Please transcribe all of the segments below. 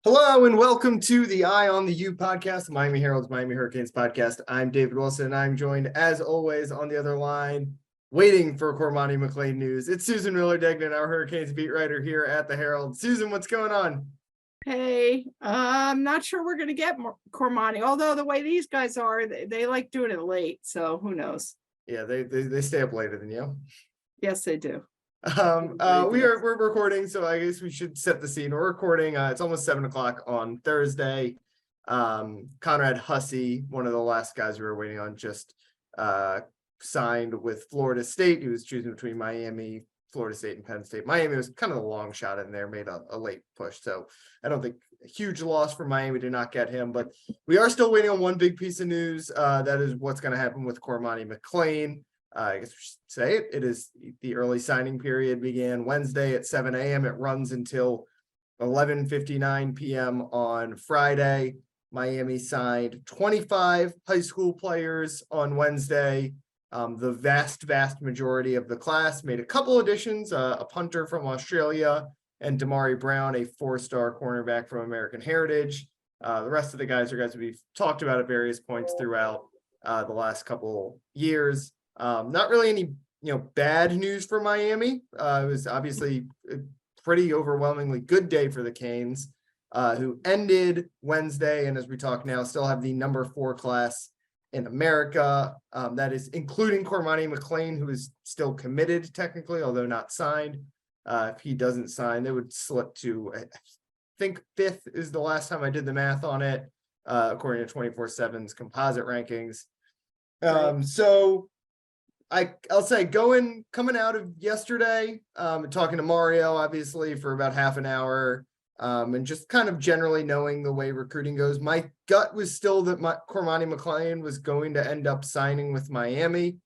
Hello and welcome to the Eye on the U podcast, Miami Herald's Miami Hurricanes podcast. I'm David Wilson, and I'm joined, as always, on the other line, waiting for Cormani McClain news. It's Susan Miller-Degnan, our Hurricanes beat writer here at the Herald. Susan, what's going on? Hey, I'm not sure we're going to get Cormani, although the way these guys are, they like doing it late, so who knows? Yeah, they stay up later than you. Yes, they do. We're recording, so I guess we should set the scene. We're recording. It's almost 7:00 on Thursday. Conrad Hussey, one of the last guys we were waiting on, just signed with Florida State. He was choosing between Miami, Florida State, and Penn State. Miami was kind of the long shot in there, made a late push. So I don't think a huge loss for Miami to not get him, but we are still waiting on one big piece of news. That is what's going to happen with Cormani McClain. I guess we should say it is the early signing period began Wednesday at 7 a.m. It runs until 11:59 p.m. on Friday. Miami signed 25 high school players on Wednesday. The vast majority of the class made a couple additions, a punter from Australia and Damari Brown, a four-star cornerback from American Heritage. The rest of the guys are guys we've talked about at various points throughout the last couple years. Not really any, bad news for Miami. It was obviously a pretty overwhelmingly good day for the Canes, who ended Wednesday, and as we talk now, still have the number 4 class in America. That is including Cormani McClain, who is still committed technically, although not signed. If he doesn't sign, they would slip to, I think 5th is the last time I did the math on it, according to 24/7's composite rankings. So I'll say coming out of yesterday, talking to Mario, obviously, for about half an hour, and just kind of generally knowing the way recruiting goes, my gut was still that Cormani McClain was going to end up signing with Miami.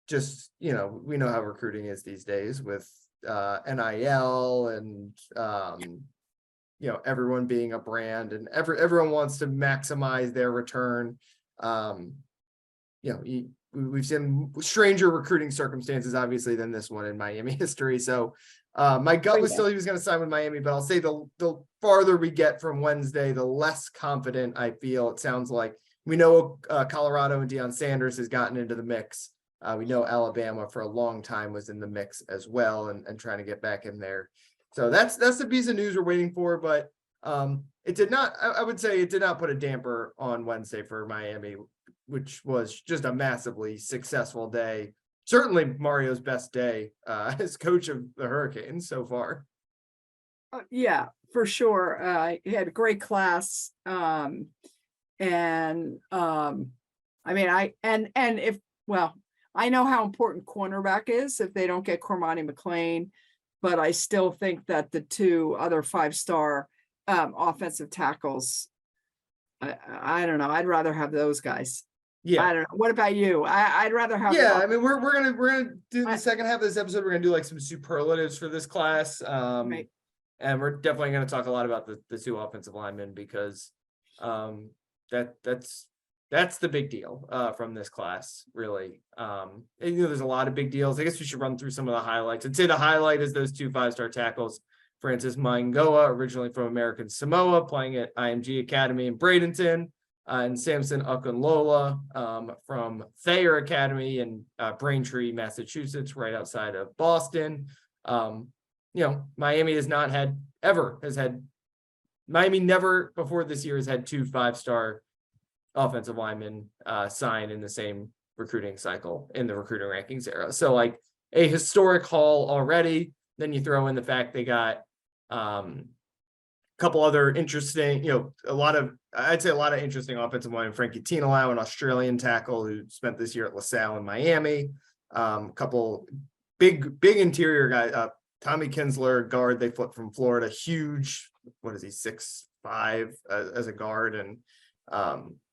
Just, we know how recruiting is these days with NIL and, everyone being a brand, and everyone wants to maximize their return. We've seen stranger recruiting circumstances, obviously, than this one in Miami history. So my gut was still he was going to sign with Miami, but I'll say the farther we get from Wednesday, the less confident I feel. It sounds like we know Colorado and Deion Sanders has gotten into the mix. We know Alabama for a long time was in the mix as well, and trying to get back in there. So that's the piece of news we're waiting for, but it did not, I would say it did not put a damper on Wednesday for Miami, which was just a massively successful day. Certainly Mario's best day as coach of the Hurricanes so far. Yeah, for sure. He had a great class. I know how important cornerback is if they don't get Cormani McClain, but I still think that the 2 other 5-star offensive tackles, I don't know. I'd rather have those guys. Yeah. I don't know. What about you? I'd rather have. Yeah, I mean, we're gonna do the second half of this episode. We're gonna do like some superlatives for this class, Right. And we're definitely gonna talk a lot about the 2 offensive linemen, because that's the big deal from this class, really. And, there's a lot of big deals. I guess we should run through some of the highlights. I'd say the highlight is those 2 5-star tackles. Francis Maingoa, originally from American Samoa, playing at IMG Academy in Bradenton, and Samson Okunlola from Thayer Academy in Braintree, Massachusetts, right outside of Boston. Miami Miami never before this year has had 2 5-star offensive linemen sign in the same recruiting cycle in the recruiting rankings era. So like a historic haul already. Then you throw in the fact they got couple other interesting, a lot of interesting offensive line. Frankie Tinolau, an Australian tackle who spent this year at LaSalle in Miami. Couple big interior guys. Tommy Kinsler, guard they flipped from Florida, huge. What is he, 6'5" as a guard, and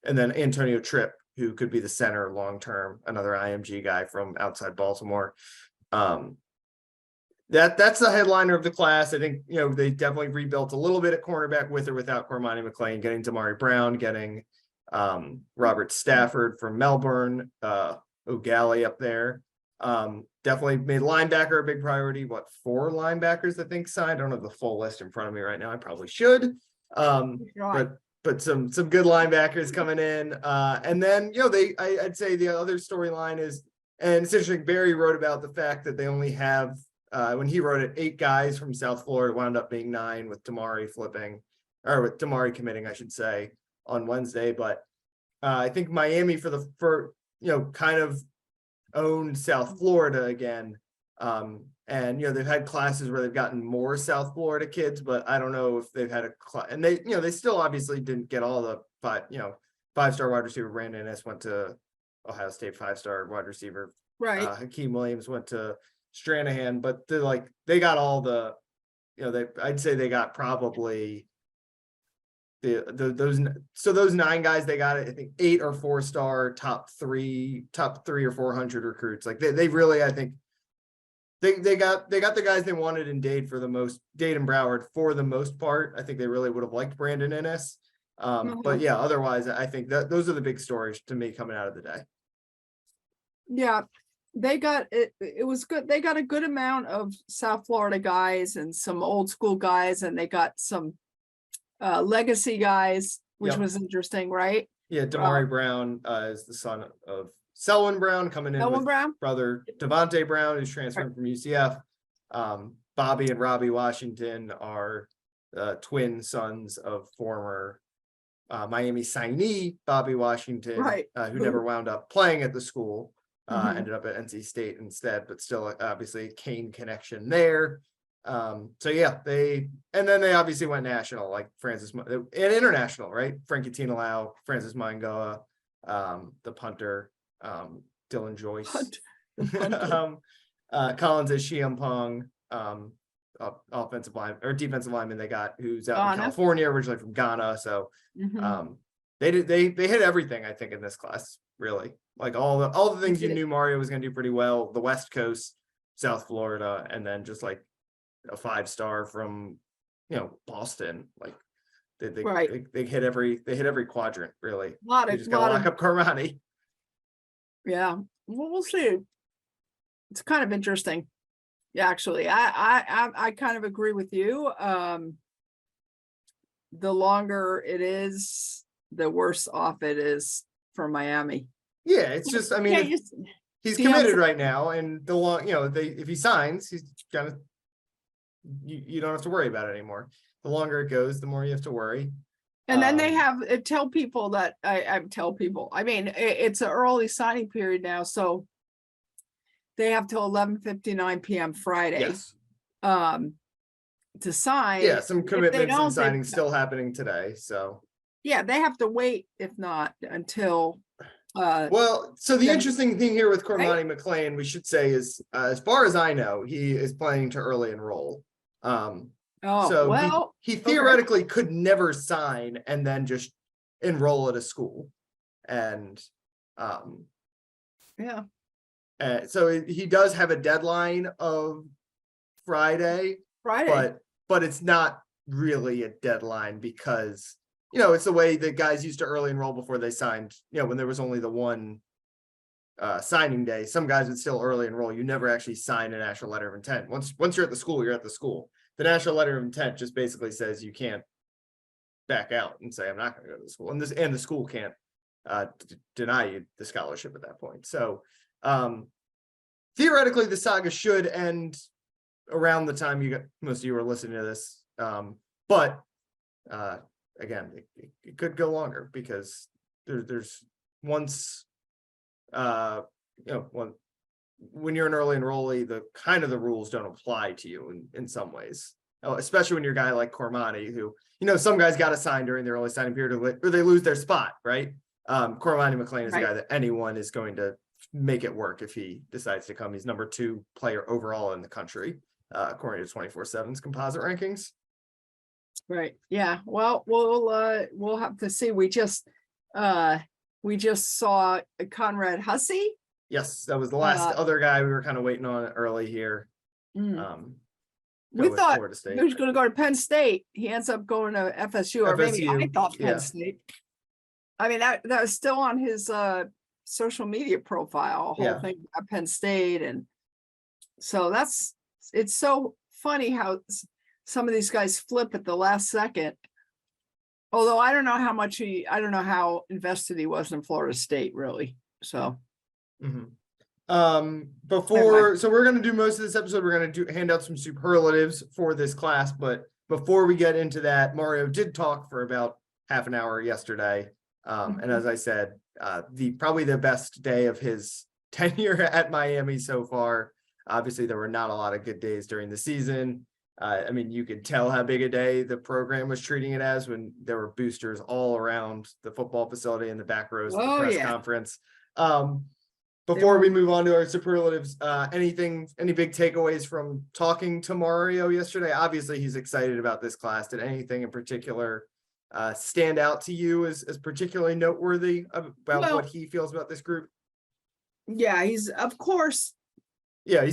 then Antonio Tripp, who could be the center long term, another IMG guy from outside Baltimore. That's the headliner of the class. I think, they definitely rebuilt a little bit at cornerback with or without Cormani McClain, getting Damari Brown, getting Robert Stafford from Melbourne, O'Galley up there. definitely made linebacker a big priority. What, 4 linebackers I think signed? I don't have the full list in front of me right now. I probably should. But some good linebackers coming in. And then, I'd say the other storyline is, and it's interesting, Barry wrote about the fact that they only have, when he wrote it, 8 guys from South Florida, wound up being 9 with Damari committing, I should say, on Wednesday. But I think Miami kind of owned South Florida again. And they've had classes where they've gotten more South Florida kids, but I don't know if they've had a class, and they still obviously didn't get all the 5-star wide receiver. Brandon Ennis went to Ohio State, 5-star wide receiver. Right. Hakeem Williams went to Stranahan, but they got all the, I'd say they got probably those 9 guys. They got, I think, 8 or 4-star top 3 or 400 recruits. Like they really, I think they got the guys they wanted in Dade and Broward for the most part. I think they really would have liked Brandon Ennis. But yeah, otherwise I think that those are the big stories to me coming out of the day. Yeah, they got it. It was good. They got a good amount of South Florida guys and some old school guys, and they got some legacy guys, which was interesting, right? Yeah, Damari Brown is the son of Selwyn Brown, coming in with brother Devontae Brown, who's transferring from UCF. Bobby and Robbie Washington are twin sons of former Miami signee Bobby Washington, who never wound up playing at the school. Ended up at NC State instead, but still obviously Kane connection there. So yeah, they obviously went national, like and international, right? Frankie Tinalau, Francis Maingoa, the punter, Dylan Joyce, Collins Eshiampong, offensive line or defensive lineman they got, who's out in California, originally from Ghana. So they hit everything, I think, in this class, really. Like all the things you knew Mario was going to do pretty well. The West Coast, South Florida, and then just like a 5-star from Boston. Like they hit every quadrant, really. They just gotta lock up Cormani. Yeah, well, we'll see. It's kind of interesting. Yeah, actually, I kind of agree with you. The longer it is, the worse off it is for Miami. Yeah, it's just, I mean, he's committed right now, and the long, if he signs, he's gonna, you don't have to worry about it anymore. The longer it goes, the more you have to worry. And then they have tell people that I mean, it's an early signing period now, so they have till 11:59 p.m. Friday to sign. Yeah, some commitments and signings still happening today. So yeah, they have to wait, if not until so the interesting thing here with Cormani McClain, we should say, is as far as I know, he is planning to early enroll. He theoretically could never sign and then just enroll at a school. And so he does have a deadline of Friday, but it's not really a deadline because it's the way that guys used to early enroll before they signed. When there was only the one signing day, some guys would still early enroll. You never actually sign a national letter of intent. Once you're at the school, you're at the school. The national letter of intent just basically says you can't back out and say, I'm not going to go to the school. And the school can't deny you the scholarship at that point. So theoretically, the saga should end around the time most of you are listening to this. But again, it could go longer because there's once when you're an early enrollee, the rules don't apply to you in some ways, especially when you're a guy like Cormani, who some guys got to sign during the early signing period or they lose their spot, right? Cormani McClain is a guy that anyone is going to make it work if he decides to come. He's number 2 player overall in the country, according to 24/7's composite rankings. Right. Yeah. Well, we'll have to see. We just saw Conrad Hussey. Yes, that was the last other guy we were kind of waiting on early here. We thought he was going to go to Penn State. He ends up going to FSU, or maybe I thought Penn State. I mean, that was still on his social media profile, a whole thing at Penn State, and So it's so funny how some of these guys flip at the last second. Although I don't know how invested he was in Florida State, really. So. Mhm. So we're going to do most of this episode. We're going to hand out some superlatives for this class, but before we get into that, Mario did talk for about half an hour yesterday. And as I said, probably the best day of his tenure at Miami so far. Obviously, there were not a lot of good days during the season. I mean, you could tell how big a day the program was treating it as when there were boosters all around the football facility in the back rows of the press conference. Before we move on to our superlatives, any big takeaways from talking to Mario yesterday? Obviously, he's excited about this class. Did anything in particular stand out to you as particularly noteworthy about what he feels about this group? Yeah, he's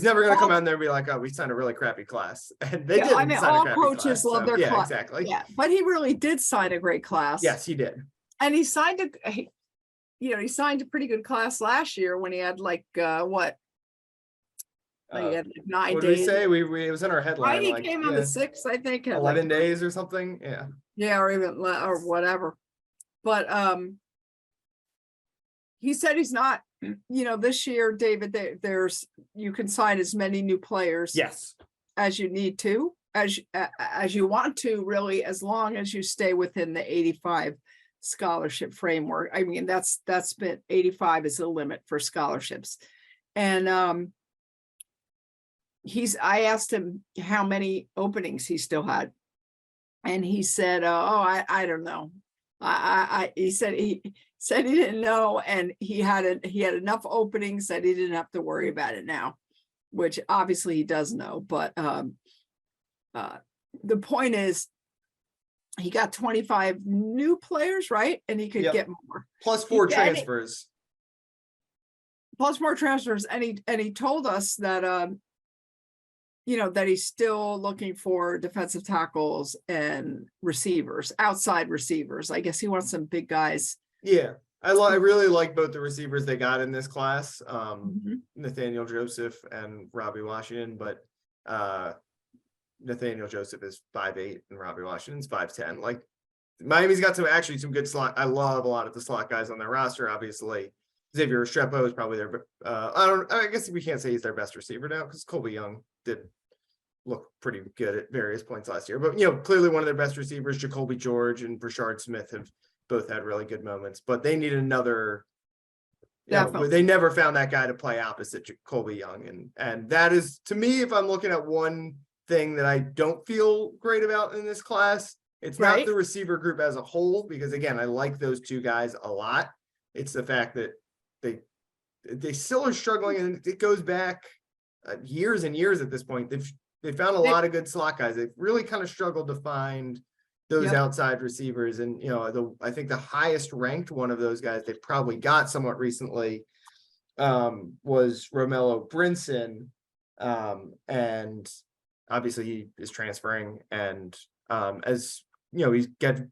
never going to come out there and be like, oh, we signed a really crappy class. And they did. I mean, all coaches love their class. Yeah, exactly. Yeah, but he really did sign a great class. Yes, he did. And he signed he signed a pretty good class last year when he had he had 9 what days. Did we say? It was in our headline. He came on the 6th, I think. 11 days or something. Yeah. Yeah, or whatever. But he said he's not. This year, David, you can sign as many new players. Yes. As you need to, as you want to, really, as long as you stay within the 85 scholarship framework. I mean, that's been 85 is the limit for scholarships. And I asked him how many openings he still had. And he said, I don't know. He said he didn't know, and he had enough openings that he didn't have to worry about it now, which obviously he does know. But the point is, he got 25 new players, right? And he could get more. Plus 4 transfers. Plus more transfers. And he told us that, that he's still looking for defensive tackles and receivers, outside receivers. I guess he wants some big guys. Yeah. I really like both the receivers they got in this class, Nathaniel Joseph and Robbie Washington, but Nathaniel Joseph is 5'8" and Robbie Washington's 5'10". Like, Miami's got some good slot. I love a lot of the slot guys on their roster. Obviously, Xavier Restrepo is probably their. I guess we can't say he's their best receiver now because Colby Young did look pretty good at various points last year. But clearly one of their best receivers, Jacoby George and Brashard Smith, have both had really good moments. But they need another. They never found that guy to play opposite Colby Young, and that is, to me, if I'm looking at one thing that I don't feel great about in this class, it's not the receiver group as a whole, because again, I like those two guys a lot. It's the fact that they still are struggling, and it goes back years and years at this point. They've found a lot of good slot guys. They've really kind of struggled to find those outside receivers, and I think the highest ranked one of those guys they probably got somewhat recently was Romello Brinson, and obviously he is transferring, and as he's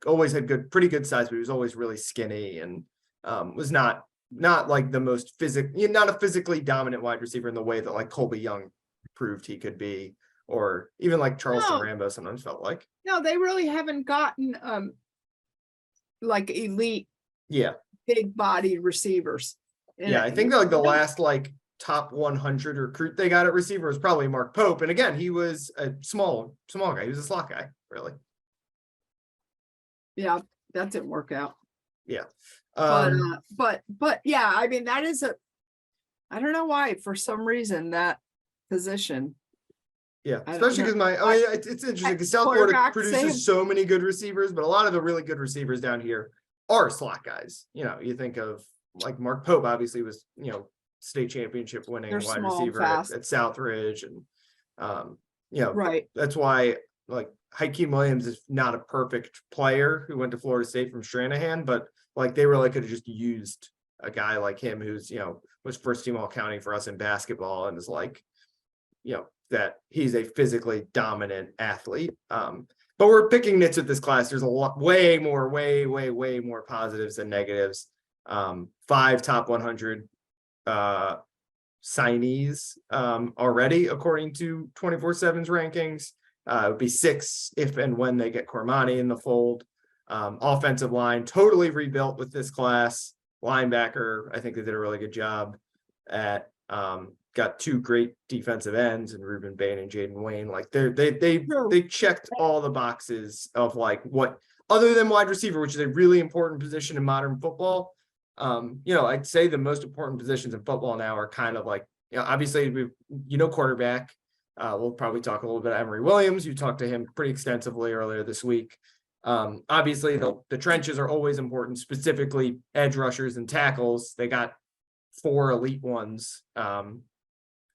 always had pretty good size, but he was always really skinny and was not like the most not a physically dominant wide receiver in the way that like Colby Young proved he could be, or even like Charleston Rambo sometimes felt like. No, they really haven't gotten like elite, big bodied receivers. I think like the last like top 100 recruit they got at receiver was probably Mark Pope, and again, he was a small guy. He was a slot guy, really. Yeah, that didn't work out. Yeah. But yeah, I mean, that is I don't know why, for some reason, that position. Yeah, especially because it's interesting because South Florida produces so many good receivers, but a lot of the really good receivers down here are slot guys. You think of like Mark Pope, obviously was, state championship winning wide receiver at Southridge. And, that's why like Hakeem Williams is not a perfect player who went to Florida State from Stranahan, but like they really could have just used a guy like him who's, was first team all county for us in basketball and is like, that he's a physically dominant athlete. But we're picking nits with this class. There's a lot, way more positives than negatives. 5 top 100 signees already, according to 24/7's rankings. It would be 6 if and when they get Cormani in the fold. Offensive line totally rebuilt with this class. Linebacker, I think they did a really good job at. Got 2 great defensive ends and Ruben Bain and Jaden Wayne. Like they checked all the boxes of like what, other than wide receiver, which is a really important position in modern football. I'd say the most important positions in football now are kind of like, obviously quarterback. We'll probably talk a little bit of Emory Williams. You talked to him pretty extensively earlier this week. Obviously the trenches are always important, specifically edge rushers and tackles. They got 4 elite ones.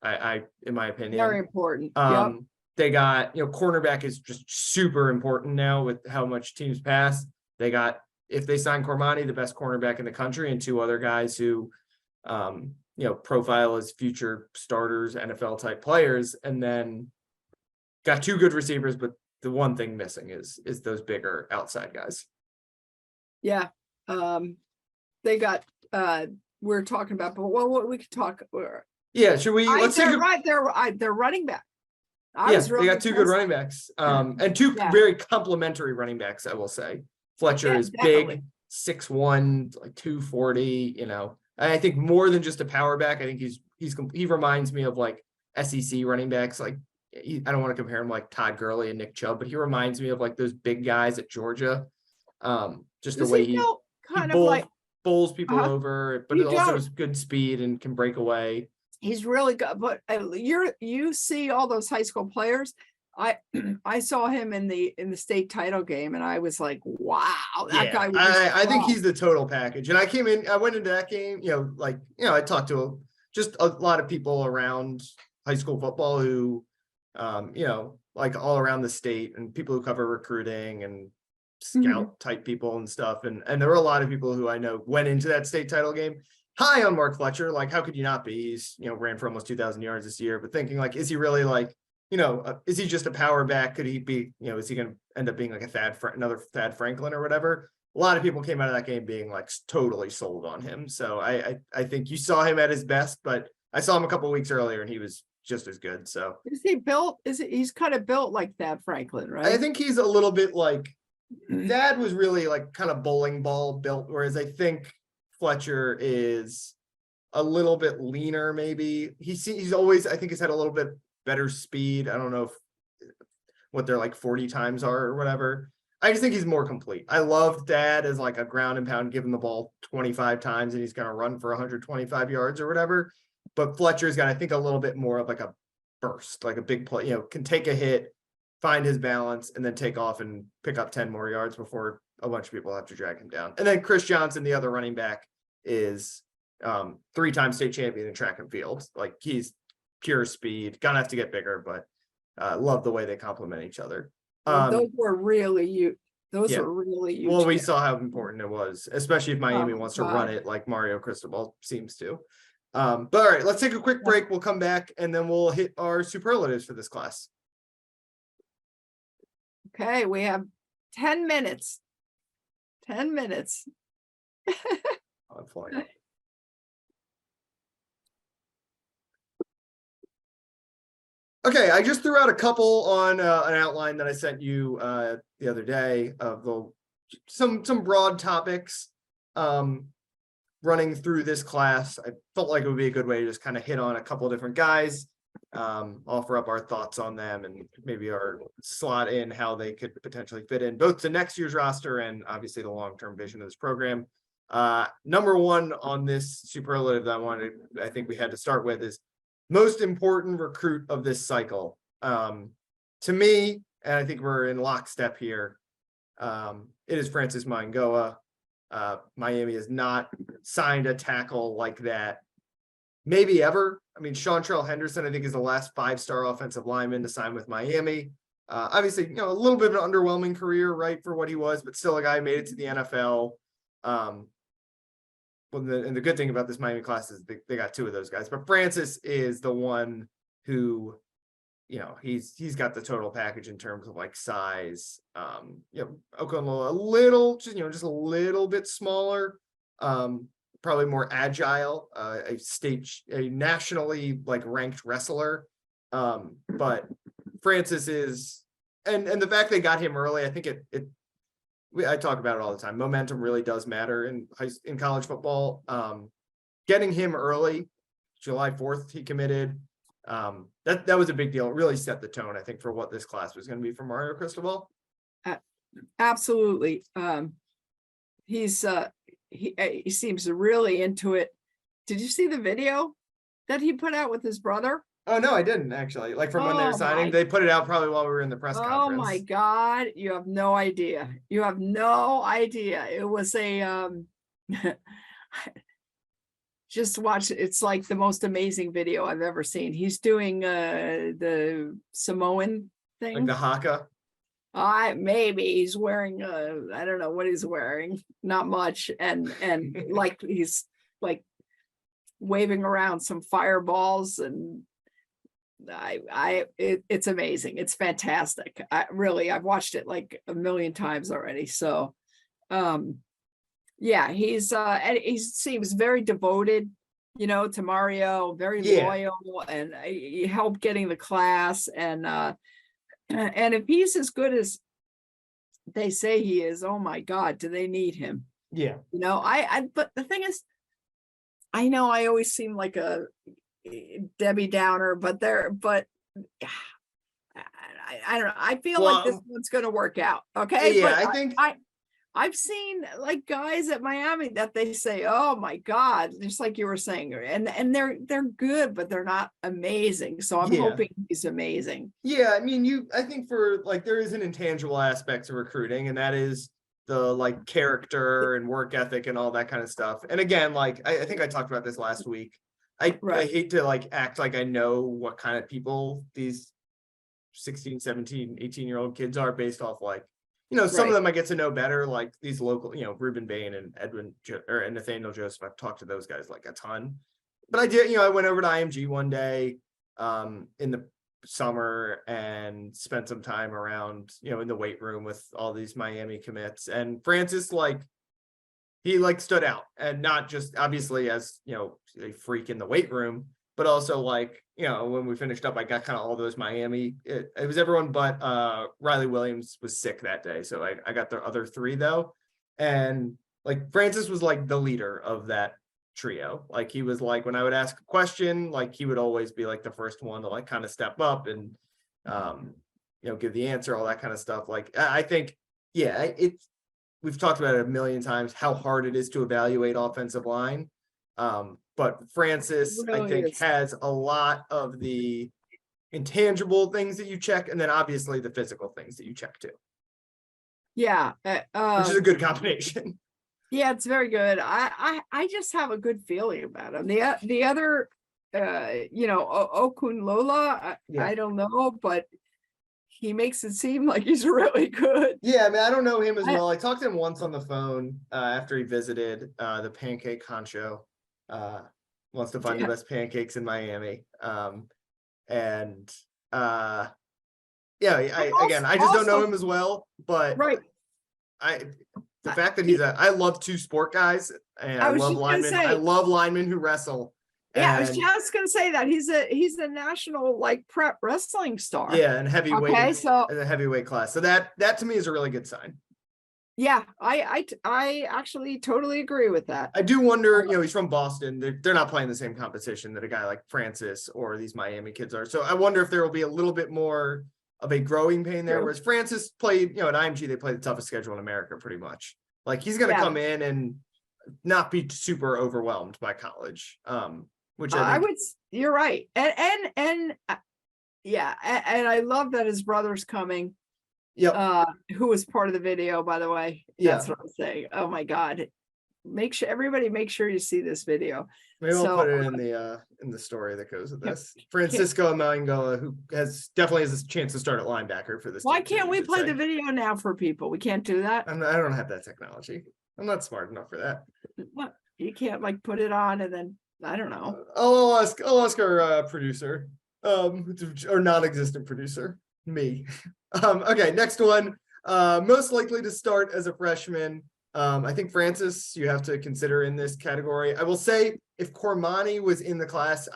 I in my opinion, Very important. Yep. They got, cornerback is just super important now with how much teams pass. They got, if they sign Cormani, the best cornerback in the country, and 2 other guys who, profile as future starters, NFL type players, and then got 2 good receivers, but the one thing missing is those bigger outside guys. Yeah. They got, we're talking about, but what we could talk. Yeah, should we? Let's take they're running back. Yes, they got 2 good running backs, and 2 very complimentary running backs. I will say Fletcher is big, 6'1", like 240. I think more than just a power back. I think he reminds me of like SEC running backs. Like I don't want to compare him like Todd Gurley and Nick Chubb, but he reminds me of like those big guys at Georgia. Just the way he bowls people over, but it also has good speed and can break away. He's really good, but you see all those high school players. I saw him in the state title game, and I was like, wow, that guy. I think he's the total package. And I went into that game, I talked to just a lot of people around high school football who, like all around the state, and people who cover recruiting and scout type people and stuff. And there were a lot of people who I know went into that state title game high on Mark Fletcher. Like, how could you not be? He's, ran for almost 2,000 yards this year, but thinking like, is he really like, is he just a power back? Could he be, is he going to end up being like another Thad Franklin or whatever? A lot of people came out of that game being like totally sold on him. So I think you saw him at his best, but I saw him a couple of weeks earlier and he was just as good. So is he built? He's kind of built like Thad Franklin, right? I think he's a little bit like Thad was really like kind of bowling ball built, whereas I think Fletcher is a little bit leaner. Maybe he's always, I think he's had a little bit better speed. I don't know what their like 40 times are or whatever. I just think he's more complete. I loved Thad as like a ground and pound, give him the ball 25 times and he's going to run for 125 yards or whatever. But Fletcher's got, I think, a little bit more of like a burst, like a big play, can take a hit, find his balance, and then take off and pick up 10 more yards before a bunch of people have to drag him down. And then Chris Johnson, the other running back, is 3-time state champion in track and field. Like he's pure speed, gonna have to get bigger, but love the way they complement each other. Those were really huge. Well, we saw how important it was, especially if Miami wants to run it like Mario Cristobal seems to. But all right, let's take a quick break. We'll come back and then we'll hit our superlatives for this class. Okay, we have 10 minutes. 10 minutes. I'm flying up. Okay, I just threw out a couple on an outline that I sent you the other day of some broad topics running through this class. I felt like it would be a good way to just kind of hit on a couple of different guys, offer up our thoughts on them, and maybe our slot in how they could potentially fit in both to next year's roster and obviously the long-term vision of this program. Number one on this superlative that I think we had to start with is most important recruit of this cycle. To me, and I think we're in lockstep here, it is Francis Maingoa. Miami has not signed a tackle like that, maybe ever. I mean, Seantrell Henderson, I think, is the last 5-star offensive lineman to sign with Miami. Obviously, a little bit of an underwhelming career, right, for what he was, but still a guy who made it to the NFL. And the good thing about this Miami class is they got 2 of those guys, but Francis is the one who, he's got the total package in terms of like size. Okunlola a little, just a little bit smaller, probably more agile, a nationally like ranked wrestler. But Francis is, and the fact they got him early, I think I talk about it all the time. Momentum really does matter in college football. Getting him early, July 4th, he committed. That was a big deal. It really set the tone, I think, for what this class was going to be for Mario Cristobal. Absolutely. He seems really into it. Did you see the video that he put out with his brother? Oh no, I didn't actually. Like from when they were signing, they put it out probably while we were in the press conference. Oh my God, you have no idea. You have no idea. It was a just watch. It's like the most amazing video I've ever seen. He's doing the Samoan thing, like the haka. Maybe he's wearing I don't know what he's wearing, not much, and like he's like waving around some fireballs, and it's amazing. It's fantastic. I've watched it like a million times already. So yeah, and he seems very devoted, to Mario, very loyal, and he helped getting the class, and if he's as good as they say he is, oh my God, do they need him? Yeah. But the thing is, I know I always seem like a Debbie Downer, but I don't know. I feel like this one's going to work out. Okay. Yeah, but I think I've seen like guys at Miami that they say, oh my God, just like you were saying, and they're good, but they're not amazing. So I'm hoping he's amazing. Yeah. I mean, I think for like, there is an intangible aspect to recruiting, and that is the like character and work ethic and all that kind of stuff. And again, like, I think I talked about this last week. I hate to like act like I know what kind of people these 16, 17, 18-year-old kids are based off like, some of them I get to know better, like these local, Ruben Bain and and Nathaniel Joseph. I've talked to those guys like a ton. But I did, I went over to IMG one day in the summer and spent some time around, in the weight room with all these Miami commits. And Francis, like, he like stood out, and not just obviously as, a freak in the weight room, but also like, when we finished up, I got kind of all those Miami, it was everyone but Riley Williams was sick that day. So I got the other three though. And like Francis was like the leader of that trio. Like he was like, when I would ask a question, like he would always be like the first one to like kind of step up and, give the answer, all that kind of stuff. Like, I think, we've talked about it a million times, how hard it is to evaluate offensive line. But Francis, really I think, has a lot of the intangible things that you check, and then obviously the physical things that you check too. Yeah. Which is a good combination. Yeah, it's very good. I just have a good feeling about him. The other, Okun Lola, I don't know, but he makes it seem like he's really good. Yeah, I mean, I don't know him as well. I talked to him once on the phone after he visited the Pancake Honcho. Wants to find the best pancakes in Miami. I just don't know him as well, but the fact that I love two sport guys, and I love linemen. I love linemen who wrestle. Yeah, I was just gonna say that he's a national like prep wrestling star. Yeah, and heavyweight. Okay, so in the heavyweight class. So that to me is a really good sign. Yeah, I actually totally agree with that. I do wonder, he's from Boston. They're not playing the same competition that a guy like Francis or these Miami kids are. So I wonder if there will be a little bit more of a growing pain there. Whereas Francis played, at IMG, they play the toughest schedule in America pretty much. Like he's going to come in and not be super overwhelmed by college. Which I would, you're right. And I love that his brother's coming. Yep. Who was part of the video, by the way. That's what I'm saying. Oh my God. Make sure you see this video. Maybe I'll put it in the story that goes with this. Francisco Mangola, who definitely has a chance to start at linebacker for this. Why can't we play the video now for people? We can't do that. I don't have that technology. I'm not smart enough for that. What? You can't like put it on and then I don't know. I'll ask our producer, or non-existent producer, me. Okay, next one. Most likely to start as a freshman. I think Francis, you have to consider in this category. I will say if Cormani was in the class,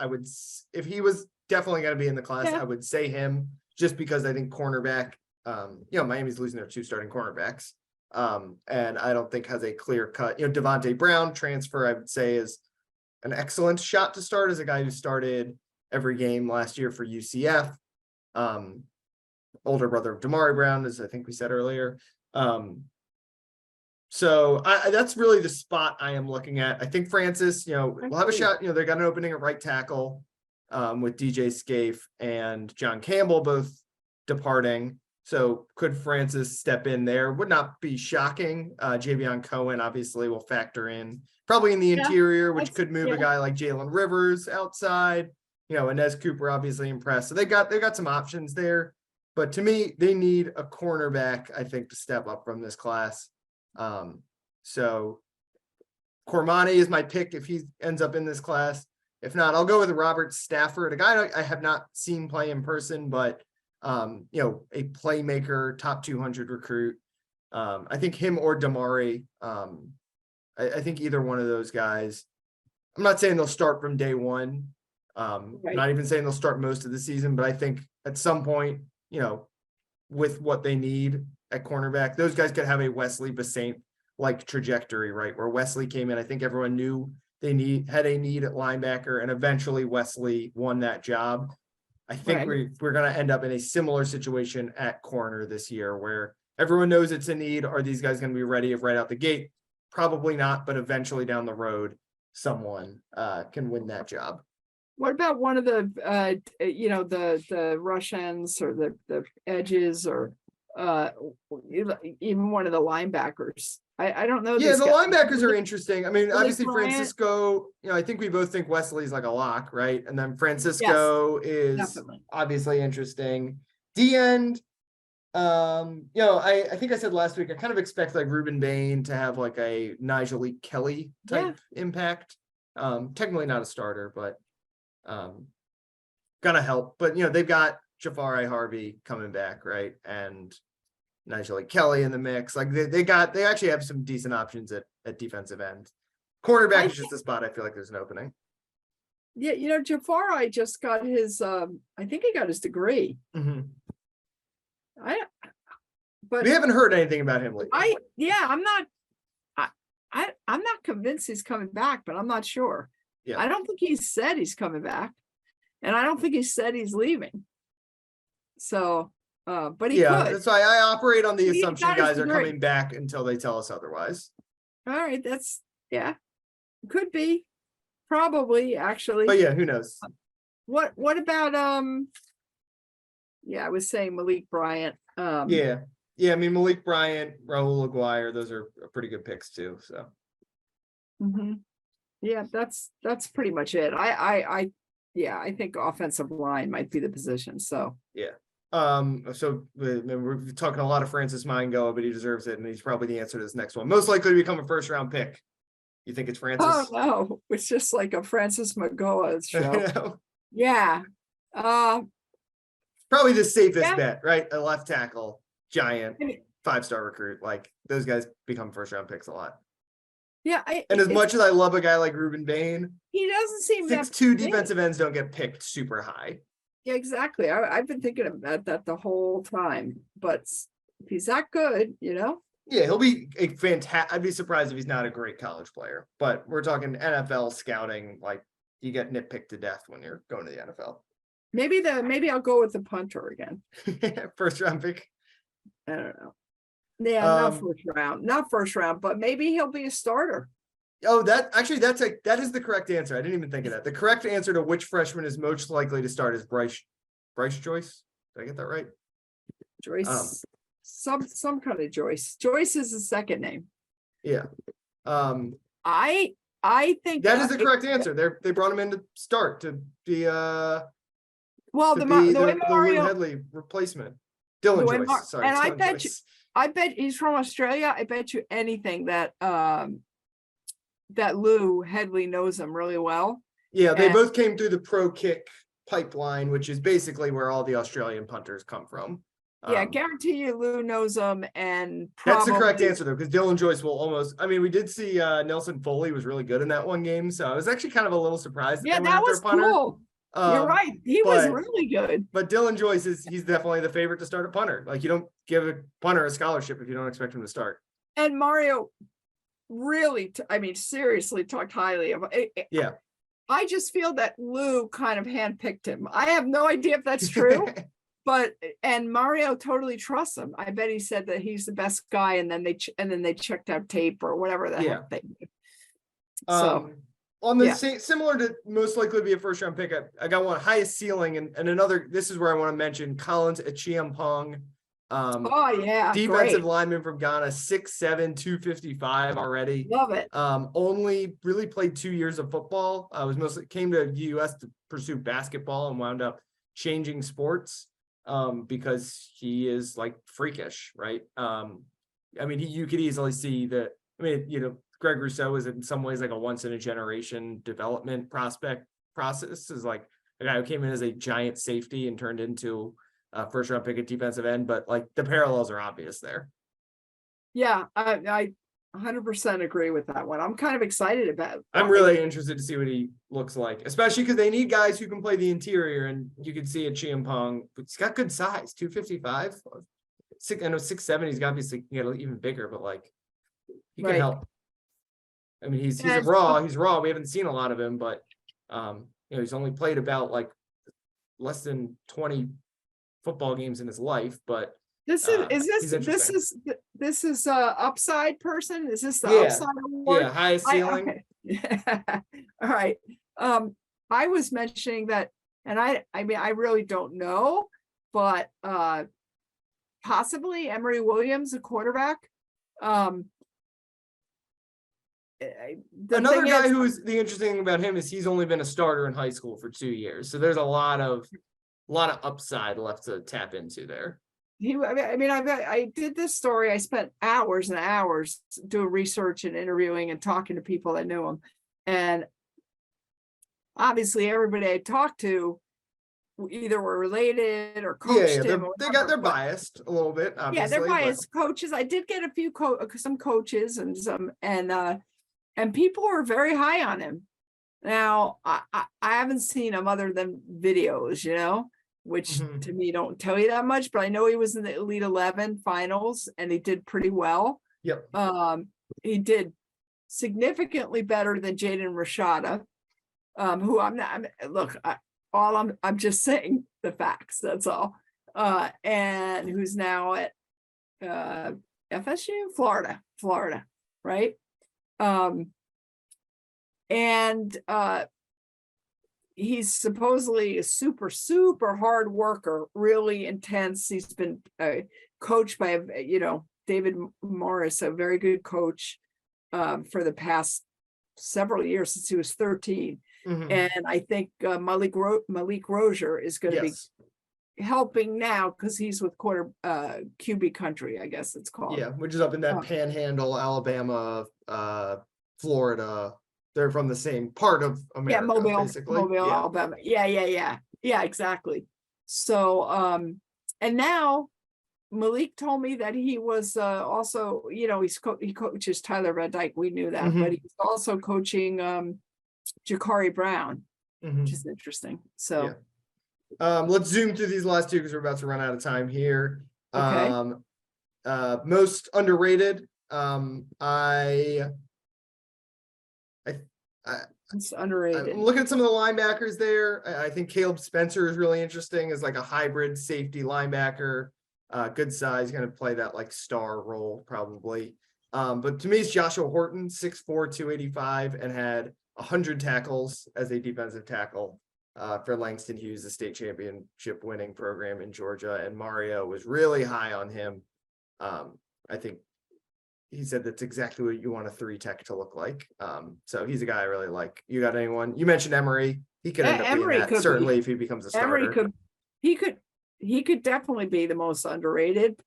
if he was definitely going to be in the class, Yeah. I would say him just because I think cornerback, Miami's losing their 2 starting cornerbacks. And I don't think has a clear cut, Devontae Brown transfer, I would say is an excellent shot to start as a guy who started every game last year for UCF. Older brother of Damari Brown, as I think we said earlier. So that's really the spot I am looking at. I think Francis, we'll have a shot. They got an opening at right tackle with DJ Scaife and John Campbell both departing. So could Francis step in there? Would not be shocking. Javion Cohen obviously will factor in probably in the interior, which could move a guy like Jalen Rivers outside. Inez Cooper obviously impressed. So they got some options there. But to me, they need a cornerback, I think, to step up from this class. So Cormani is my pick if he ends up in this class. If not, I'll go with Robert Stafford, a guy I have not seen play in person, but a playmaker, top 200 recruit. I think him or Damari. I think either one of those guys. I'm not saying they'll start from day one. Right. Not even saying they'll start most of the season, but I think at some point, with what they need at cornerback, those guys could have a Wesley Basaint like trajectory, right? Where Wesley came in, I think everyone knew they had a need at linebacker, and eventually Wesley won that job. I think we're going to end up in a similar situation at corner this year where everyone knows it's a need. Are these guys going to be ready right out the gate? Probably not, but eventually down the road, someone can win that job. What about one of the the Russians or the edges or even one of the linebackers? I don't know. Yeah, the linebackers are interesting. I mean, Really obviously Bryant. Francisco, I think we both think Wesley's like a lock, right? And then Francisco is definitely. obviously interesting. D end, I think I said last week, I kind of expect like Ruben Bain to have like a Nigel Kelly type impact. Technically not a starter, but gonna help. But they've got Jafari Harvey coming back, right? And Nigel Kelly in the mix. Like they actually have some decent options at defensive end. Cornerback is just a spot I feel like there's an opening. Yeah, Jafari just got his I think he got his degree. Mm-hmm. But we haven't heard anything about him lately. I'm not convinced he's coming back, but I'm not sure. Yeah. I don't think he said he's coming back, and I don't think he said he's leaving. So, but he could. That's why I operate on the assumption guys are coming back until they tell us otherwise. All right, could be, probably actually. But yeah, who knows? What about I was saying Malik Bryant. I mean Malik Bryant, Raul Aguirre, those are pretty good picks too. So. Mm-hmm. Yeah, that's pretty much it. I think offensive line might be the position. So so we're talking a lot of Francis Maingo, but he deserves it, and he's probably the answer to this next one. Most likely to become a first-round pick. You think it's Francis? Oh no, it's just like a Francis Magoa show. Yeah. Probably the safest bet, right? A left tackle, giant, 5-star recruit. Like those guys become first-round picks a lot. Yeah, and as much as I love a guy like Ruben Bain, he doesn't seem 6'2" defensive ends don't get picked super high. Yeah, exactly. I've been thinking about that the whole time. But if he's that good, Yeah, he'll be a fantastic. I'd be surprised if he's not a great college player. But we're talking NFL scouting, like you get nitpicked to death when you're going to the NFL. Maybe I'll go with the punter again. First round pick. I don't know. Yeah, not first round, but maybe he'll be a starter. Oh, that is the correct answer. I didn't even think of that. The correct answer to which freshman is most likely to start is Bryce Joyce. Did I get that right? Joyce. Some kind of Joyce. Joyce is the second name. Yeah. I think that is the correct answer. They brought him in to start to be the Mario Headley replacement. Dylan Joyce. Sorry. And Joyce. I bet he's from Australia. I bet you anything that that Lou Headley knows him really well. Yeah, they both came through the Pro Kick pipeline, which is basically where all the Australian punters come from. Yeah, guarantee you Lou knows them, and That's the correct probably answer though, because Dylan Joyce will almost. I mean, we did see Nelson Foley was really good in that one game, so I was actually kind of a little surprised yeah, they went that after was a punter. cool. You're right. He was but- really good. But Dylan Joyce he's definitely the favorite to start a punter. Like, you don't give a punter a scholarship if you don't expect him to start. And Mario really, I mean, seriously talked highly of it. Yeah. I just feel that Lou kind of handpicked him. I have no idea if that's true, and Mario totally trusts him. I bet he said that he's the best guy, and then they checked out tape or whatever the heck they did. So on the same, similar to most likely to be a first round pick, I got one highest ceiling and another. This is where I want to mention Collins Achiampong. Defensive lineman from Ghana, 6'7", 255 already. Love it. Only really played 2 years of football. Came to US to pursue basketball and wound up changing sports because he is like freakish, right? I mean, you could easily see that. I mean, Greg Rousseau is in some ways like a once in a generation development prospect process. Is like a guy who came in as a giant safety and turned into first round pick at defensive end, but like the parallels are obvious there. Yeah, I 100% agree with that one. I'm kind of excited about it. I'm really interested to see what he looks like, especially because they need guys who can play the interior, and you can see a Chiampong, but he's got good size, 255. I know 6'7", he's obviously get even bigger, but like he can help. I mean, he's raw. We haven't seen a lot of him, but he's only played about like less than 20 football games in his life, but this is upside person. Is this the upside award? Yeah, highest ceiling. All right. I was mentioning that, and I mean, I really don't know, but possibly Emory Williams, a quarterback. Another guy who's the interesting thing about him is he's only been a starter in high school for 2 years, so there's a lot of upside left to tap into there. I did this story. I spent hours and hours doing research and interviewing and talking to people that knew him, and obviously everybody I talked to either were related or coached him. They're biased a little bit. Obviously, they're biased coaches. I did get a few some coaches and people were very high on him. Now I haven't seen him other than videos, which to me don't tell you that much, but I know he was in the Elite 11 finals and he did pretty well. Yep. He did significantly better than Jaden Rashada, who I'm just saying the facts, that's all. And who's now at FSU, Florida, right? He's supposedly a super hard worker, really intense. He's been coached by David Morris, a very good coach for the past several years since he was 13. And I think Malik Rozier is going to be helping now because he's with QB country, I guess it's called. Yeah, which is up in that Panhandle, Alabama, Florida. They're from the same part of America, basically. Mobile, Alabama. Yeah, exactly. So, and now Malik told me that he was also, he coaches Tyler Van Dyke. We knew that, but he's also coaching Jakari Brown, which is interesting. So, let's zoom through these last two because we're about to run out of time here. Okay. Most underrated. It's underrated. I'm looking at some of the linebackers there. I think Caleb Spencer is really interesting as like a hybrid safety linebacker. Good size, going to play that like star role probably. But to me, it's Joshua Horton, 6'4", 285, and had 100 tackles as a defensive tackle for Langston Hughes, the state championship winning program in Georgia. And Mario was really high on him. I think he said that's exactly what you want a 3 tech to look like. So he's a guy I really like. You got anyone? You mentioned Emery. He could end up being that, certainly, if he becomes a starter. He could definitely be the most underrated.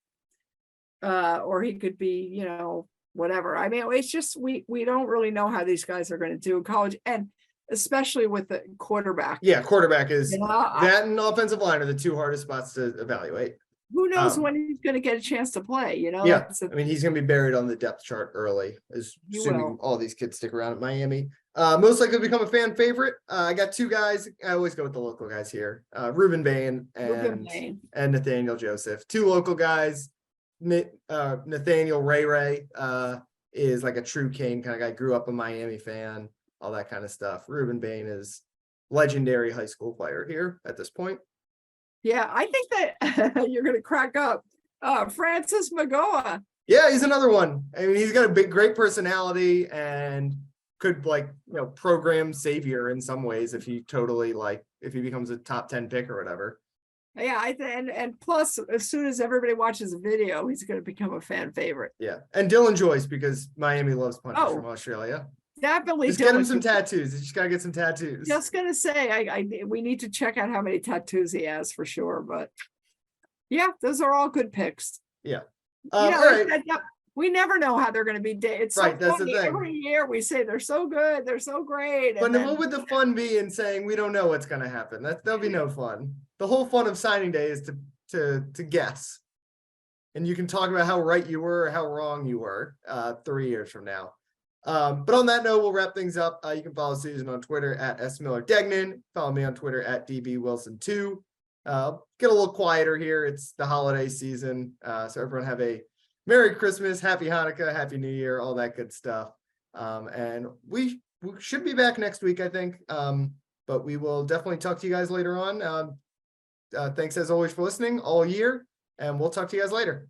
Or he could be, whatever. I mean, it's just we don't really know how these guys are going to do in college, and especially with the quarterback. Yeah, quarterback is that and offensive line are the two hardest spots to evaluate. Who knows when he's gonna get a chance to play, you know? Yeah, That's a- I mean, he's gonna be buried on the depth chart early, He assuming will. all these kids stick around at Miami. Most likely to become a fan favorite. I got two guys. I always go with the local guys here. Ruben Bain Ruben Bain. and Nathaniel Joseph. Two local guys. Nathaniel Ray is like a true Kane kind of guy. Grew up a Miami fan, all that kind of stuff. Ruben Bain is legendary high school player here at this point. Yeah, I think that you're gonna crack up. Francis Magoa. Yeah, he's another one. I mean, he's got a great personality and could program savior in some ways if he becomes a top 10 pick or whatever. Yeah, and plus, as soon as everybody watches the video, he's going to become a fan favorite. Yeah, and Dylan Joyce, because Miami loves punches from Australia. Definitely, just get him some tattoos. You just gotta get some tattoos. Just gonna say, we need to check out how many tattoos he has for sure. But yeah, those are all good picks. Yeah. All right. We never know how they're going to be. It's right. So that's the thing. Every year we say they're so good, they're so great. But what would the fun be in saying we don't know what's going to happen? That'll be no fun. The whole fun of signing day is to guess, and you can talk about how right you were or how wrong you were 3 years from now. But on that note, we'll wrap things up. You can follow Susan on Twitter at @smillerdegnan. Follow me on Twitter at @dbwilson2. Get a little quieter here. It's the holiday season, so everyone have a Merry Christmas, Happy Hanukkah, Happy New Year, all that good stuff. And we should be back next week, I think. But we will definitely talk to you guys later on. Thanks as always for listening all year, and we'll talk to you guys later.